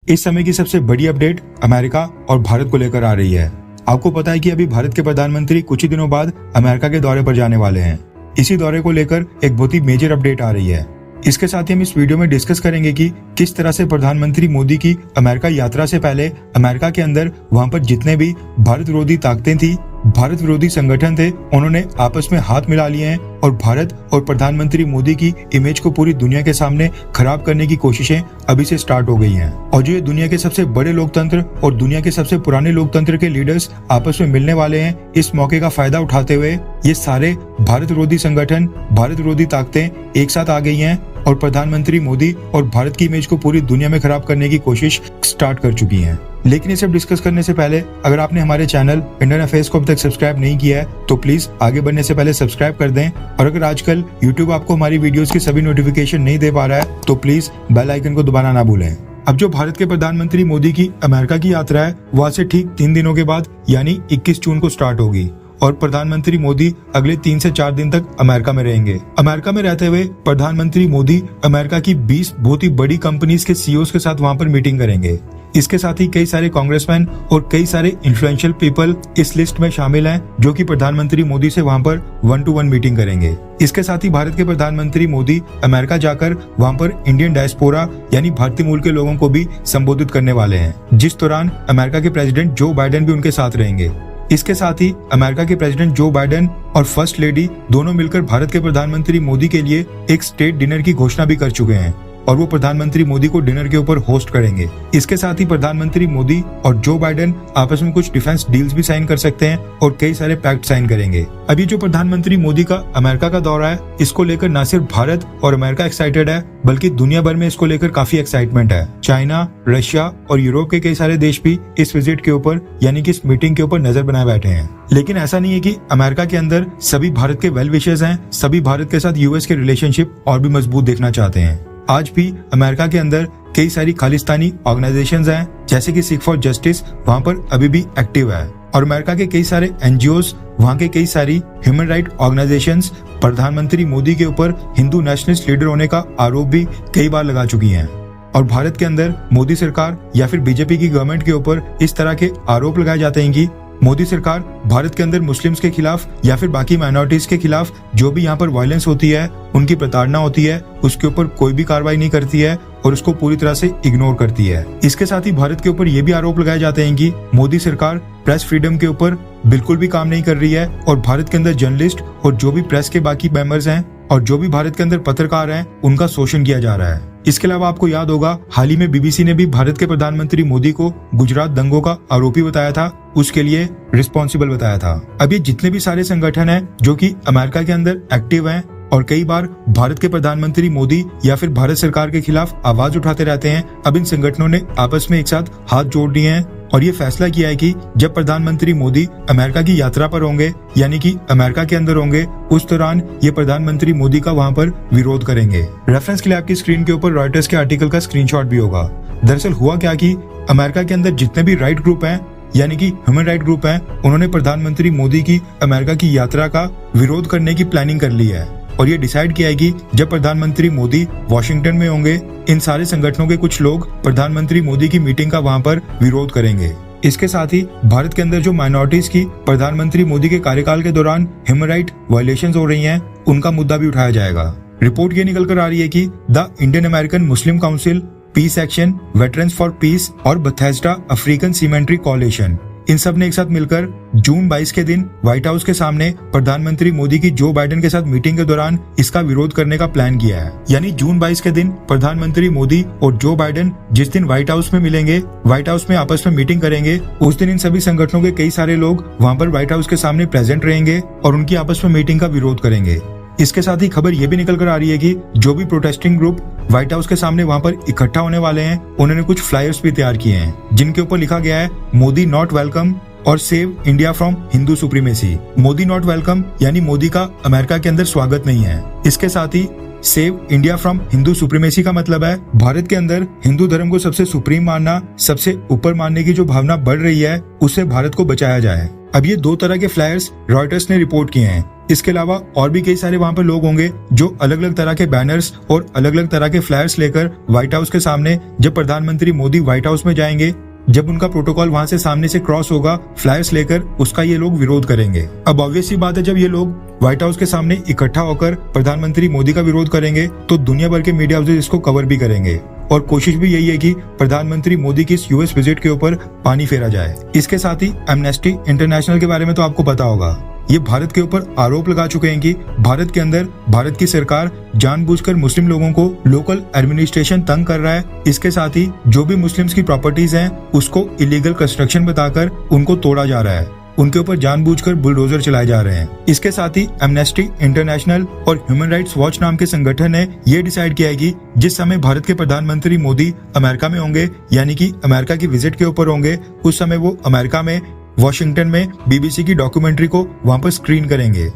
इस समय की सबसे बड़ी अपडेट अमेरिका और भारत को लेकर आ रही है। आपको पता है कि अभी भारत के प्रधानमंत्री कुछ ही दिनों बाद अमेरिका के दौरे पर जाने वाले हैं। इसी दौरे को लेकर एक बहुत ही मेजर अपडेट आ रही है। इसके साथ ही हम इस वीडियो में डिस्कस करेंगे कि किस तरह से प्रधानमंत्री मोदी की अमेरिका यात्रा से पहले अमेरिका के अंदर वहां पर जितने भी भारत विरोधी ताकतें थी, भारत विरोधी संगठन थे, उन्होंने आपस में हाथ मिला लिए हैं और भारत और प्रधानमंत्री मोदी की इमेज को पूरी दुनिया के सामने खराब करने की कोशिशें अभी से स्टार्ट हो गई हैं। और जो ये दुनिया के सबसे बड़े लोकतंत्र और दुनिया के सबसे पुराने लोकतंत्र के लीडर्स आपस में मिलने वाले हैं, इस मौके का फायदा उठाते हुए ये सारे भारत विरोधी संगठन, भारत विरोधी ताकतें एक साथ आ गई हैं और प्रधानमंत्री मोदी और भारत की इमेज को पूरी दुनिया में खराब करने की कोशिश स्टार्ट कर चुकी हैं। लेकिन ये सब डिस्कस करने से पहले अगर आपने हमारे चैनल इंडियन अफेयर्स को अब तक सब्सक्राइब नहीं किया है तो प्लीज आगे बढ़ने से पहले सब्सक्राइब कर दें। और अगर आजकल YouTube आपको हमारी वीडियोस की सभी नोटिफिकेशन नहीं दे पा रहा है तो प्लीज बेल आइकन को दबाना ना भूलें। अब जो भारत के प्रधानमंत्री मोदी की अमेरिका की यात्रा है वहां से ठीक 3 दिनों के बाद यानी 21 जून को स्टार्ट होगी और प्रधानमंत्री मोदी अगले 3 से 4 दिन तक अमेरिका में रहेंगे। अमेरिका में रहते हुए प्रधानमंत्री मोदी अमेरिका की 20 बहुत ही बड़ी कंपनीज के सीईओज के साथ वहां पर मीटिंग करेंगे। इसके साथ ही कई सारे कांग्रेसमैन और कई सारे इन्फ्लुएंशियल पीपल इस लिस्ट में शामिल हैं जो कि प्रधानमंत्री मोदी से वहां पर 1-to-1 मीटिंग करेंगे। इसके साथ ही भारत के प्रधानमंत्री मोदी अमेरिका जाकर वहां पर इंडियन डायस्पोरा यानी भारतीय मूल के लोगों को भी संबोधित करने वाले हैं, जिस दौरान अमेरिका के प्रेसिडेंट जो बाइडेन भी उनके साथ रहेंगे। इसके साथ ही अमेरिका के प्रेसिडेंट जो बाइडेन और फर्स्ट लेडी दोनों मिलकर भारत के प्रधानमंत्री मोदी के लिए एक स्टेट डिनर की घोषणा भी कर चुके हैं और वो प्रधानमंत्री मोदी को डिनर के ऊपर होस्ट करेंगे। इसके साथ ही प्रधानमंत्री मोदी और जो बाइडेन आपस में कुछ डिफेंस डील्स भी साइन कर सकते हैं और कई सारे पैक्ट साइन करेंगे। अभी जो प्रधानमंत्री मोदी का अमेरिका का दौरा है, इसको लेकर न सिर्फ भारत और अमेरिका एक्साइटेड है बल्कि दुनिया भर में इसको लेकर काफी एक्साइटमेंट है। चाइना, रशिया और यूरोप के कई सारे देश भी इस विजिट के ऊपर यानी कि इस मीटिंग के ऊपर नजर बनाए बैठे हैं। लेकिन ऐसा नहीं है कि अमेरिका के अंदर सभी भारत के वेल विशर्स हैं, सभी भारत के साथ यूएस के रिलेशनशिप और भी मजबूत देखना चाहते हैं। आज भी अमेरिका के अंदर कई सारी खालिस्तानी ऑर्गेनाइजेशंस हैं जैसे कि सिख फॉर जस्टिस वहां पर अभी भी एक्टिव है और अमेरिका के कई सारे एनजीओस, वहां के कई सारी ह्यूमन राइट ऑर्गेनाइजेशंस प्रधानमंत्री मोदी के ऊपर हिंदू नेशनलिस्ट लीडर होने का आरोप भी कई बार लगा चुकी हैं। और भारत के अंदर मोदी सरकार या फिर बीजेपी की गवर्नमेंट के ऊपर इस तरह के आरोप लगाए जाते हैं कि मोदी सरकार भारत के अंदर मुस्लिम्स के खिलाफ या फिर बाकी माइनॉरिटीज के खिलाफ जो भी यहाँ पर वायलेंस होती है, उनकी प्रताड़ना होती है, उसके ऊपर कोई भी कार्रवाई नहीं करती है और उसको पूरी तरह से इग्नोर करती है। इसके साथ ही भारत के ऊपर ये भी आरोप लगाए जाते हैं कि मोदी सरकार प्रेस फ्रीडम के ऊपर बिल्कुल भी काम नहीं कर रही है और भारत के अंदर जर्नलिस्ट और जो भी प्रेस के बाकी मेंबर्स हैं और जो भी भारत के अंदर पत्रकार हैं उनका शोषण किया जा रहा है। इसके अलावा आपको याद होगा हाल ही में बीबीसी ने भी भारत के प्रधानमंत्री मोदी को गुजरात दंगों का आरोपी बताया था, उसके लिए रिस्पॉन्सिबल बताया था। अब ये जितने भी सारे संगठन हैं जो कि अमेरिका के अंदर एक्टिव हैं और कई बार भारत के प्रधानमंत्री मोदी या फिर भारत सरकार के खिलाफ आवाज उठाते रहते हैं, अब इन संगठनों ने आपस में एक साथ हाथ जोड़ दिए हैं और ये फैसला किया है कि जब प्रधानमंत्री मोदी अमेरिका की यात्रा पर होंगे यानी कि अमेरिका के अंदर होंगे, उस दौरान ये प्रधानमंत्री मोदी का वहां पर विरोध करेंगे। रेफरेंस के लिए आपकी स्क्रीन के ऊपर रॉयटर्स के आर्टिकल का स्क्रीनशॉट भी होगा। दरअसल हुआ क्या कि अमेरिका के अंदर जितने भी राइट ग्रुप हैं यानी कि ह्यूमन राइट ग्रुप हैं, उन्होंने प्रधानमंत्री मोदी की अमेरिका की यात्रा का विरोध करने की प्लानिंग कर ली है और ये डिसाइड किया है कि जब प्रधानमंत्री मोदी वॉशिंगटन में होंगे, इन सारे संगठनों के कुछ लोग प्रधानमंत्री मोदी की मीटिंग का वहां पर विरोध करेंगे। इसके साथ ही भारत के अंदर जो माइनॉरिटीज की प्रधानमंत्री मोदी के कार्यकाल के दौरान ह्यूमन राइट वायलेशंस हो रही हैं, उनका मुद्दा भी उठाया जाएगा। रिपोर्ट ये निकल कर आ रही है कि the Indian American Muslim council, peace action, veterans for peace और बेथेस्डा अफ्रीकन सीमेंट्री कोalition, इन सब ने एक साथ मिलकर जून 22 के दिन व्हाइट हाउस के सामने प्रधानमंत्री मोदी की जो बाइडेन के साथ मीटिंग के दौरान इसका विरोध करने का प्लान किया है। यानी जून 22 के दिन प्रधानमंत्री मोदी और जो बाइडेन जिस दिन व्हाइट हाउस में मिलेंगे, व्हाइट हाउस में आपस में मीटिंग करेंगे, उस दिन इन सभी संगठनों के कई सारे लोग वहां पर व्हाइट हाउस के सामने प्रेजेंट रहेंगे और उनकी आपस में मीटिंग का विरोध करेंगे। इसके साथ ही खबर ये भी निकल कर आ रही है कि जो भी प्रोटेस्टिंग ग्रुप व्हाइट हाउस के सामने वहां पर इकट्ठा होने वाले हैं, उन्होंने कुछ फ्लायर्स भी तैयार किए हैं जिनके ऊपर लिखा गया है मोदी नॉट वेलकम और save India from Hindu supremacy. Modi not welcome यानी मोदी का अमेरिका के अंदर स्वागत नहीं है। इसके साथ ही save India from Hindu supremacy का मतलब है भारत के अंदर हिंदू धर्म को सबसे सुप्रीम मानना, सबसे ऊपर मानने की जो भावना बढ़ रही है, उससे भारत को बचाया जाए। अब ये 2 तरह के फ्लायर्स रॉयटर्स ने रिपोर्ट किए हैं। इसके अलावा और भी कई सारे वहां पर लोग होंगे जो अलग अलग तरह के बैनर्स और अलग अलग तरह के फ्लायर्स लेकर व्हाइट हाउस के सामने जब प्रधानमंत्री मोदी व्हाइट हाउस में जाएंगे, जब उनका प्रोटोकॉल वहां से सामने से क्रॉस होगा, फ्लायर्स लेकर उसका ये लोग विरोध करेंगे। अब ऑब्वियस सी बात है, जब ये लोग व्हाइट हाउस के सामने इकट्ठा होकर प्रधानमंत्री मोदी का विरोध करेंगे तो दुनिया भर के मीडिया हाउसेज इसको कवर भी करेंगे और कोशिश भी यही है कि प्रधानमंत्री मोदी की इस यूएस विजिट के ऊपर पानी फेरा जाए। इसके साथ ही एमनेस्टी इंटरनेशनल के बारे में तो आपको पता होगा, ये भारत के ऊपर आरोप लगा चुके हैं कि भारत के अंदर भारत की सरकार जानबूझकर मुस्लिम लोगों को लोकल एडमिनिस्ट्रेशन तंग कर रहा है। इसके साथ ही जो भी मुस्लिम्स की प्रॉपर्टीज हैं उसको इलीगल कंस्ट्रक्शन बताकर उनको तोड़ा जा रहा है, उनके ऊपर जानबूझकर बुलडोजर चलाए जा रहे हैं। इसके साथ ही एमनेस्टी इंटरनेशनल और ह्यूमन राइट्स वॉच नाम के संगठन ने ये डिसाइड किया है कि जिस समय भारत के प्रधानमंत्री मोदी अमेरिका में होंगे, यानी कि अमेरिका की विजिट के ऊपर होंगे, उस समय वो अमेरिका में वॉशिंगटन में बीबीसी की डॉक्यूमेंट्री को वहां पर स्क्रीन करेंगे।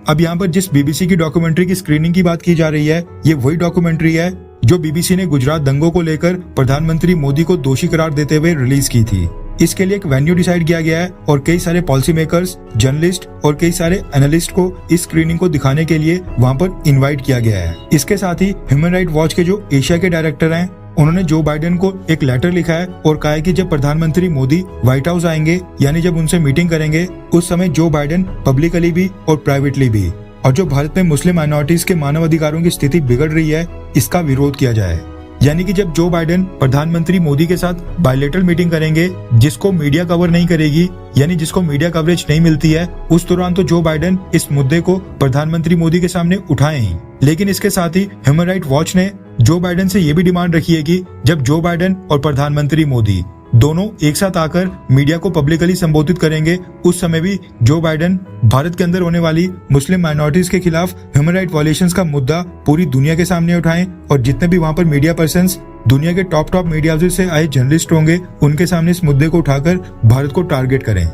अब यहाँ पर जिस बीबीसी की डॉक्यूमेंट्री की स्क्रीनिंग की बात की जा रही है, ये वही डॉक्यूमेंट्री है जो बीबीसी ने गुजरात दंगों को लेकर प्रधानमंत्री मोदी को दोषी करार देते हुए रिलीज की थी। इसके लिए एक वेन्यू डिसाइड किया गया है और कई सारे पॉलिसी मेकर्स, जर्नलिस्ट और कई सारे एनालिस्ट को इस स्क्रीनिंग को दिखाने के लिए वहां पर इनवाइट किया गया है। इसके साथ ही ह्यूमन राइट वॉच के जो एशिया के डायरेक्टर हैं, उन्होंने जो बाइडेन को एक लेटर लिखा है और कहा है कि जब प्रधानमंत्री मोदी व्हाइट हाउस आएंगे, यानी जब उनसे मीटिंग करेंगे, उस समय जो बाइडेन पब्लिकली भी और प्राइवेटली भी और जो भारत में मुस्लिम माइनॉरिटीज के मानव अधिकारों की स्थिति बिगड़ रही है, इसका विरोध किया जाए। यानी कि जब जो बाइडेन प्रधानमंत्री मोदी के साथ बायलैटरल मीटिंग करेंगे, जिसको मीडिया कवर नहीं करेगी, यानी जिसको मीडिया कवरेज नहीं मिलती है, उस दौरान तो जो बाइडेन इस मुद्दे को प्रधानमंत्री मोदी के सामने उठाए ही। लेकिन इसके साथ ही ह्यूमन राइट वॉच ने जो बाइडेन से ये भी डिमांड रखी है कि जब जो बाइडेन और प्रधानमंत्री मोदी दोनों एक साथ आकर मीडिया को पब्लिकली संबोधित करेंगे, उस समय भी जो बाइडेन भारत के अंदर होने वाली मुस्लिम माइनॉरिटीज के खिलाफ ह्यूमन राइट वायलेशंस का मुद्दा पूरी दुनिया के सामने उठाएं और जितने भी वहां पर मीडिया पर्संस, दुनिया के टॉप मीडिया हाउसेज से आए जर्नलिस्ट होंगे, उनके सामने इस मुद्दे को उठाकर भारत को टारगेट करें।